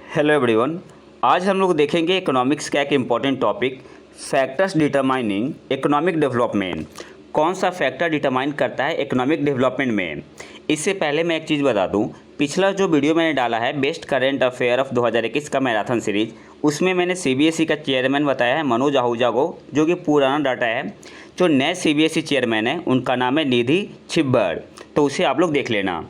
Hello everyone. आज हम लोग देखेंगे इकोनॉमिक्स का एक important topic, factors determining economic development. कौन सा फैक्टर डिटरमाइन करता है इकोनॉमिक डेवलपमेंट में। इससे पहले मैं एक चीज़ बता दूं, पिछला जो वीडियो मैंने डाला है बेस्ट करेंट अफेयर ऑफ 2021 का मैराथन सीरीज, उसमें मैंने सीबीएसई का चेयरमैन बताया है मनोज आहूजा को, जो कि पुराना डाटा है। जो नए सीबीएसई चेयरमैन है उनका नाम है निधि छिब्बर, तो उसे आप लोग देख लेना।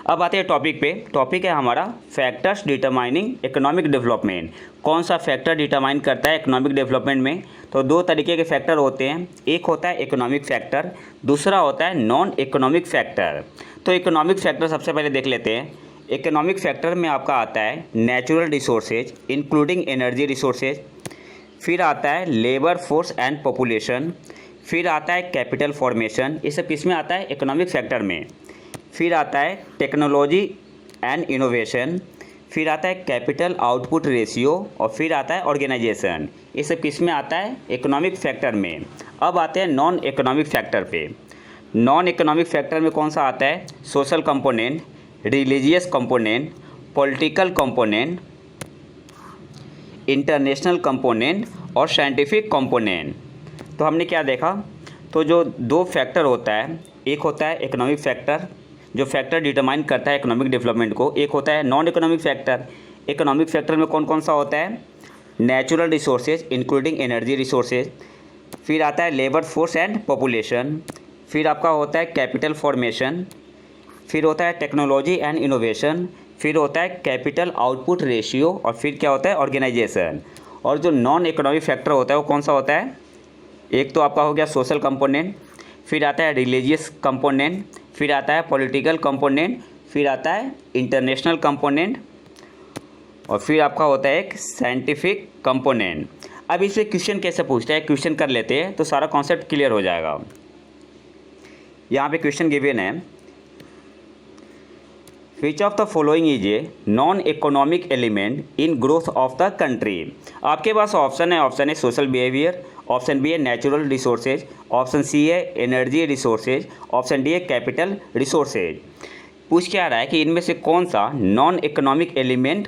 अब आते हैं टॉपिक पे। टॉपिक है हमारा फैक्टर्स डिटरमाइनिंग इकोनॉमिक डेवलपमेंट। कौन सा फैक्टर डिटरमाइन करता है इकोनॉमिक डेवलपमेंट में। तो दो तरीके के फैक्टर होते हैं, एक होता है इकोनॉमिक फैक्टर, दूसरा होता है नॉन इकोनॉमिक फैक्टर। तो इकोनॉमिक फैक्टर सबसे पहले देख लेते हैं। इकोनॉमिक फैक्टर में आपका आता है natural resources including energy resources, फिर आता है लेबर फोर्स एंड पॉपुलेशन, फिर आता है कैपिटल फॉर्मेशन। ये सब किस में आता है? इकोनॉमिक फैक्टर में। फिर आता है टेक्नोलॉजी एंड इनोवेशन, फिर आता है कैपिटल आउटपुट रेशियो, और फिर आता है ऑर्गेनाइजेशन। ये सब किस में आता है? इकोनॉमिक फैक्टर में। अब आते हैं नॉन इकोनॉमिक फैक्टर पे। नॉन इकोनॉमिक फैक्टर में कौन सा आता है? Social component, religious component, political component, international component और साइंटिफिक कंपोनेंट। तो हमने क्या देखा? तो जो दो फैक्टर होता है, एक होता है इकोनॉमिक फैक्टर जो फैक्टर डिटरमाइन करता है इकोनॉमिक डेवलपमेंट को, एक होता है non economic factor. Economic factor में कौन कौन सा होता है? Natural resources including energy resources, फिर आता है लेबर फोर्स एंड पॉपुलेशन, फिर आपका होता है कैपिटल फॉर्मेशन, फिर होता है टेक्नोलॉजी एंड इनोवेशन, फिर होता है कैपिटल आउटपुट रेशियो, और फिर क्या होता है? ऑर्गेनाइजेशन। और जो नॉन इकोनॉमिक फैक्टर होता है वो कौन सा होता है? एक तो आपका हो गया सोशल कंपोनेंट, फिर आता है रिलीजियस कंपोनेंट, फिर आता है पॉलिटिकल कंपोनेंट, फिर आता है इंटरनेशनल कंपोनेंट, और फिर आपका होता है एक साइंटिफिक कंपोनेंट। अब इससे क्वेश्चन कैसे पूछता है, क्वेश्चन कर लेते हैं तो सारा कॉन्सेप्ट क्लियर हो जाएगा। यहाँ पे क्वेश्चन गिवन है, which of the following is a non economic element in growth of the country. आपके पास ऑप्शन है सोशल बिहेवियर, ऑप्शन बी है नेचुरल रिसोर्सेज, ऑप्शन सी है एनर्जी रिसोर्सेज, ऑप्शन डी है कैपिटल रिसोर्सेज। पूछ क्या रहा है कि इनमें से कौन सा नॉन इकोनॉमिक एलिमेंट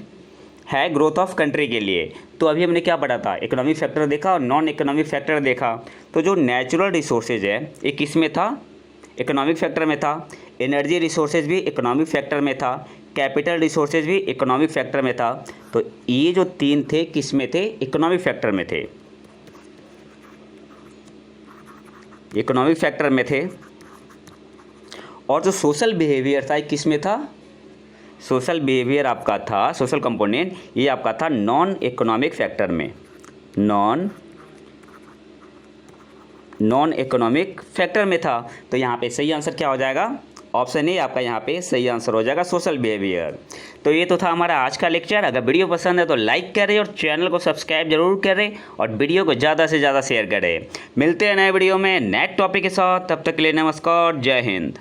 है ग्रोथ ऑफ कंट्री के लिए। तो अभी हमने क्या पढ़ा था? इकोनॉमिक फैक्टर देखा और नॉन इकोनॉमिक फैक्टर देखा। तो जो नेचुरल रिसोर्सेज है ये किस में था? इकोनॉमिक फैक्टर में था। एनर्जी रिसोर्सेज भी इकोनॉमिक फैक्टर में था, कैपिटल रिसोर्सेज भी इकोनॉमिक फैक्टर में था। तो ये जो तीन थे किस में थे? इकोनॉमिक फैक्टर में थे, इकोनॉमिक फैक्टर में थे। और जो सोशल बिहेवियर था किस में था? सोशल बिहेवियर आपका था, सोशल कंपोनेंट, ये आपका था नॉन इकोनॉमिक फैक्टर में, नॉन इकोनॉमिक फैक्टर में था। तो यहाँ पे सही आंसर क्या हो जाएगा? ऑप्शन ए आपका यहाँ पे सही आंसर हो जाएगा, सोशल बिहेवियर। तो ये तो था हमारा आज का लेक्चर। अगर वीडियो पसंद है तो लाइक करें और चैनल को सब्सक्राइब जरूर करें और वीडियो को ज़्यादा से ज़्यादा शेयर करें। मिलते हैं नए वीडियो में नए टॉपिक के साथ, तब तक के लिए नमस्कार, जय हिंद।